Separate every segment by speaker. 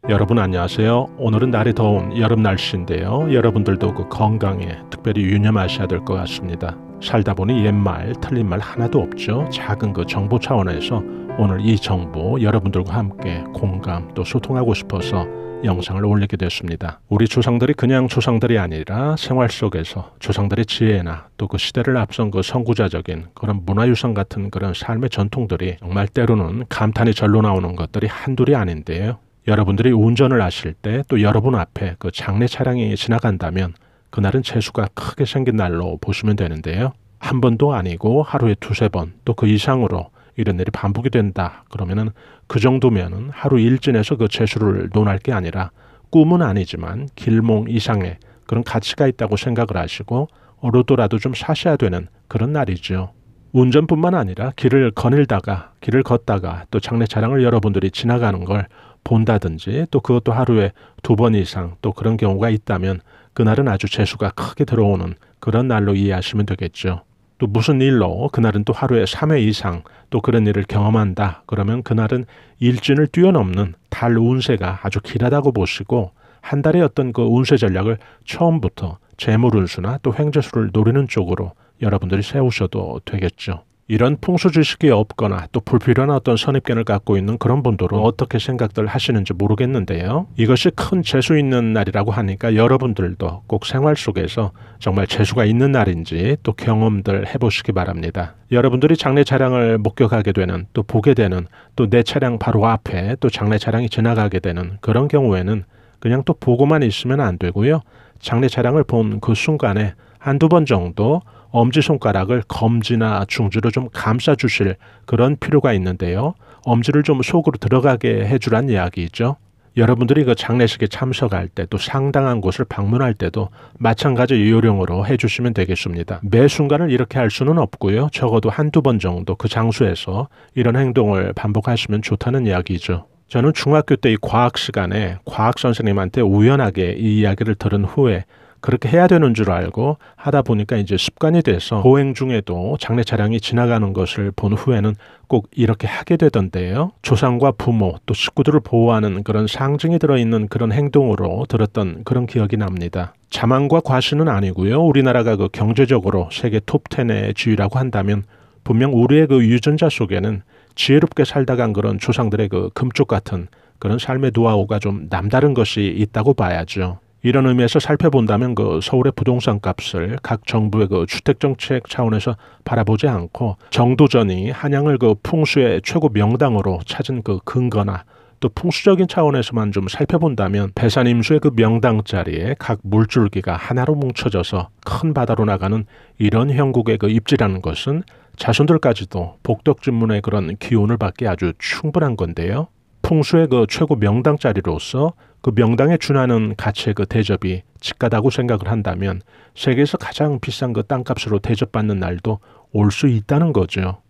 Speaker 1: 여러분 안녕하세요. 오늘은 날이 더운 여름 날씨인데요. 여러분들도 그 건강에 특별히 유념하셔야 될 것 같습니다. 살다 보니 옛말 틀린 말 하나도 없죠. 작은 그 정보 차원에서 오늘 이 정보 여러분들과 함께 공감 또 소통하고 싶어서 영상을 올리게 됐습니다. 우리 조상들이 그냥 조상들이 아니라 생활 속에서 조상들의 지혜나 또 그 시대를 앞선 그 선구자적인 그런 문화유산 같은 그런 삶의 전통들이 정말 때로는 감탄이 절로 나오는 것들이 한둘이 아닌데요. 여러분들이 운전을 하실 때 또 여러분 앞에 그 장례 차량이 지나간다면 그날은 재수가 크게 생긴 날로 보시면 되는데요. 한 번도 아니고 하루에 두세 번 또 그 이상으로 이런 일이 반복이 된다. 그러면은 그 정도면은 하루 일진에서 그 재수를 논할 게 아니라 꿈은 아니지만 길몽 이상의 그런 가치가 있다고 생각을 하시고 로또라도 좀 사셔야 되는 그런 날이죠. 운전뿐만 아니라 길을 걷다가 또 장례 차량을 여러분들이 지나가는 걸 본다든지 또 그것도 하루에 2번 이상 또 그런 경우가 있다면 그날은 아주 재수가 크게 들어오는 그런 날로 이해하시면 되겠죠. 또 무슨 일로 그날은 또 하루에 3회 이상 또 그런 일을 경험한다. 그러면 그날은 일진을 뛰어넘는 달 운세가 아주 길하다고 보시고 한 달의 어떤 그 운세 전략을 처음부터 재물운수나 또 횡재수를 노리는 쪽으로 여러분들이 세우셔도 되겠죠. 이런 풍수 지식이 없거나 또 불필요한 어떤 선입견을 갖고 있는 그런 분들은 어떻게 생각들 하시는지 모르겠는데요. 이것이 큰 재수 있는 날이라고 하니까 여러분들도 꼭 생활 속에서 정말 재수가 있는 날인지 또 경험들 해보시기 바랍니다. 여러분들이 장례 차량을 목격하게 되는 또 보게 되는 또 내 차량 바로 앞에 또 장례 차량이 지나가게 되는 그런 경우에는 그냥 또 보고만 있으면 안 되고요. 장례 차량을 본 그 순간에 한두 번 정도 엄지손가락을 검지나 중지로 좀 감싸주실 그런 필요가 있는데요. 엄지를 좀 속으로 들어가게 해주란 이야기죠. 여러분들이 그 장례식에 참석할 때 또 상당한 곳을 방문할 때도 마찬가지 요령으로 해주시면 되겠습니다. 매 순간을 이렇게 할 수는 없고요. 적어도 한두 번 정도 그 장소에서 이런 행동을 반복하시면 좋다는 이야기죠. 저는 중학교 때 이 과학 시간에 과학 선생님한테 우연하게 이 이야기를 들은 후에 그렇게 해야 되는 줄 알고 하다 보니까 이제 습관이 돼서 보행 중에도 장례 차량이 지나가는 것을 본 후에는 꼭 이렇게 하게 되던데요. 조상과 부모 또 식구들을 보호하는 그런 상징이 들어있는 그런 행동으로 들었던 그런 기억이 납니다. 자만과 과시는 아니고요. 우리나라가 그 경제적으로 세계 톱10의 지위라고 한다면 분명 우리의 그 유전자 속에는 지혜롭게 살다 간 그런 조상들의 그 금쪽 같은 그런 삶의 노하우가 좀 남다른 것이 있다고 봐야죠. 이런 의미에서 살펴본다면 그 서울의 부동산 값을 각 정부의 그 주택정책 차원에서 바라보지 않고 정도전이 한양을 그 풍수의 최고 명당으로 찾은 그 근거나 또 풍수적인 차원에서만 좀 살펴본다면 배산임수의 그 명당 자리에 각 물줄기가 하나로 뭉쳐져서 큰 바다로 나가는 이런 형국의 그 입지라는 것은 자손들까지도 복덕진문의 그런 기운을 받기 아주 충분한 건데요. 풍수의 그 최고 명당 자리로서 그 명당에 준하는 가치의 그 대접이 직가다고 생각을 한다면 세계에서 가장 비싼 그 땅값으로 대접받는 날도 올 수 있다는 거죠.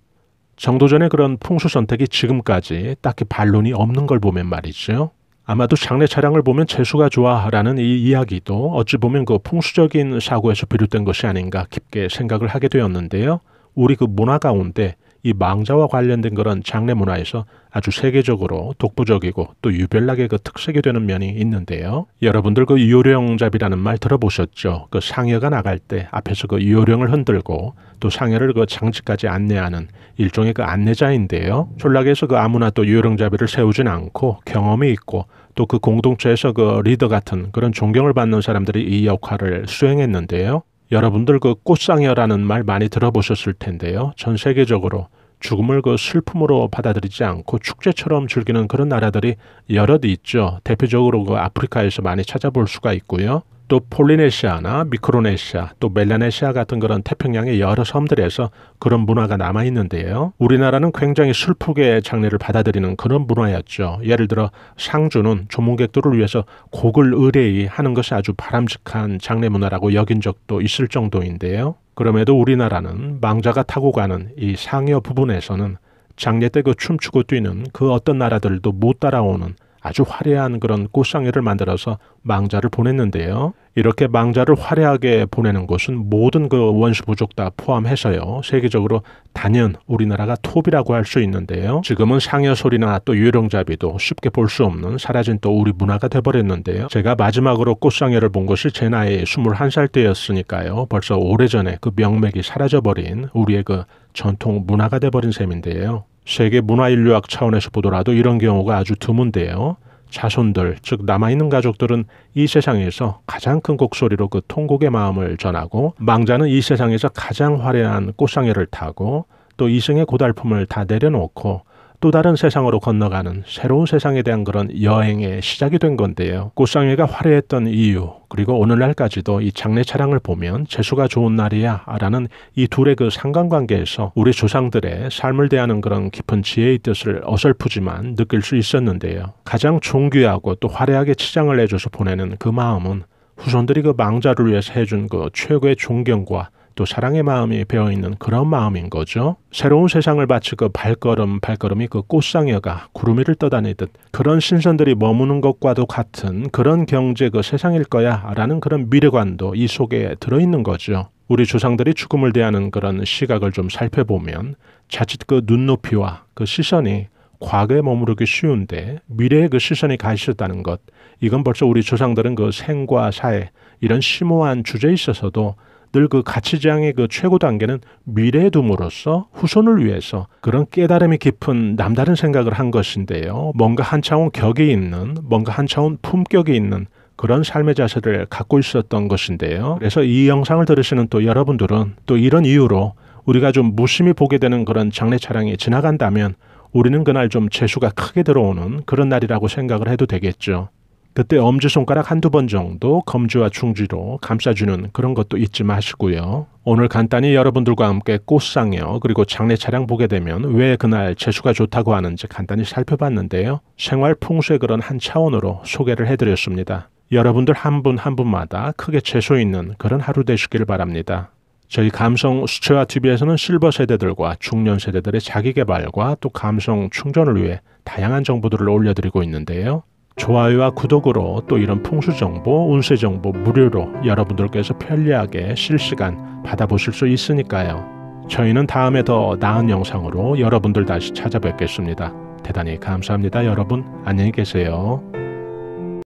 Speaker 1: 정도전의 그런 풍수 선택이 지금까지 딱히 반론이 없는 걸 보면 말이죠. 아마도 장례 차량을 보면 재수가 좋아라는 이 이야기도 어찌 보면 그 풍수적인 사고에서 비롯된 것이 아닌가 깊게 생각을 하게 되었는데요. 우리 그 문화 가운데 이 망자와 관련된 그런 장례 문화에서 아주 세계적으로 독보적이고 또 유별나게 그 특색이 되는 면이 있는데요. 여러분들 그 요령잡이라는 말 들어보셨죠? 그 상여가 나갈 때 앞에서 그 요령을 흔들고 또 상여를 그 장지까지 안내하는 일종의 그 안내자인데요. 전락에서 그 아무나 또 요령잡이를 세우진 않고 경험이 있고 또 그 공동체에서 그 리더 같은 그런 존경을 받는 사람들이 이 역할을 수행했는데요. 여러분들 그 꽃상여라는 말 많이 들어보셨을 텐데요. 전 세계적으로 죽음을 그 슬픔으로 받아들이지 않고 축제처럼 즐기는 그런 나라들이 여럿 있죠. 대표적으로 그 아프리카에서 많이 찾아볼 수가 있고요. 또 폴리네시아나 미크로네시아 또 멜라네시아 같은 그런 태평양의 여러 섬들에서 그런 문화가 남아있는데요. 우리나라는 굉장히 슬프게 장례를 받아들이는 그런 문화였죠. 예를 들어 상주는 조문객들을 위해서 곡을 의뢰히 하는 것이 아주 바람직한 장례 문화라고 여긴 적도 있을 정도인데요. 그럼에도 우리나라는 망자가 타고 가는 이 상여 부분에서는 장례 때 그 춤추고 뛰는 그 어떤 나라들도 못 따라오는 아주 화려한 그런 꽃상여를 만들어서 망자를 보냈는데요. 이렇게 망자를 화려하게 보내는 곳은 모든 그 원시 부족 다 포함해서요. 세계적으로 단연 우리나라가 톱이라고 할 수 있는데요. 지금은 상여소리나 또 유령잡이도 쉽게 볼 수 없는 사라진 또 우리 문화가 돼버렸는데요. 제가 마지막으로 꽃상여를 본 것이 제 나이 21살 때였으니까요. 벌써 오래전에 그 명맥이 사라져버린 우리의 그 전통 문화가 돼버린 셈인데요. 세계 문화인류학 차원에서 보더라도 이런 경우가 아주 드문데요. 자손들, 즉 남아있는 가족들은 이 세상에서 가장 큰 곡소리로 그 통곡의 마음을 전하고, 망자는 이 세상에서 가장 화려한 꽃상여를 타고 또 이생의 고달픔을 다 내려놓고 또 다른 세상으로 건너가는 새로운 세상에 대한 그런 여행의 시작이 된 건데요. 꽃상여가 화려했던 이유, 그리고 오늘날까지도 이 장례 차량을 보면 재수가 좋은 날이야 라는 이 둘의 그 상관관계에서 우리 조상들의 삶을 대하는 그런 깊은 지혜의 뜻을 어설프지만 느낄 수 있었는데요. 가장 존귀하고 또 화려하게 치장을 해줘서 보내는 그 마음은 후손들이 그 망자를 위해서 해준 그 최고의 존경과 또 사랑의 마음이 배어있는 그런 마음인 거죠. 새로운 세상을 바치 그 발걸음이 그 꽃상여가 구름 위를 떠다니듯 그런 신선들이 머무는 것과도 같은 그런 경제 그 세상일 거야 라는 그런 미래관도 이 속에 들어있는 거죠. 우리 조상들이 죽음을 대하는 그런 시각을 좀 살펴보면 자칫 그 눈높이와 그 시선이 과거에 머무르기 쉬운데 미래에 그 시선이 가 있었다는 것, 이건 벌써 우리 조상들은 그 생과 사회 이런 심오한 주제에 있어서도 늘 그 가치지향의 그 최고 단계는 미래에 둠으로써 후손을 위해서 그런 깨달음이 깊은 남다른 생각을 한 것인데요. 뭔가 한 차원 격이 있는, 뭔가 한 차원 품격이 있는 그런 삶의 자세를 갖고 있었던 것인데요. 그래서 이 영상을 들으시는 또 여러분들은 또 이런 이유로 우리가 좀 무심히 보게 되는 그런 장례 차량이 지나간다면 우리는 그날 좀 재수가 크게 들어오는 그런 날이라고 생각을 해도 되겠죠. 그때 엄지손가락 한두 번 정도 검지와 충지로 감싸주는 그런 것도 잊지 마시고요. 오늘 간단히 여러분들과 함께 꽃상여 그리고 장례 차량 보게 되면 왜 그날 재수가 좋다고 하는지 간단히 살펴봤는데요. 생활 풍수의 그런 한 차원으로 소개를 해드렸습니다. 여러분들 한 분 한 분마다 크게 재수 있는 그런 하루 되시길 바랍니다. 저희 감성 수채화 TV에서는 실버 세대들과 중년 세대들의 자기개발과 또 감성 충전을 위해 다양한 정보들을 올려드리고 있는데요. 좋아요와 구독으로 또 이런 풍수정보, 운세정보 무료로 여러분들께서 편리하게 실시간 받아보실 수 있으니까요. 저희는 다음에 더 나은 영상으로 여러분들 다시 찾아뵙겠습니다. 대단히 감사합니다. 여러분 안녕히 계세요.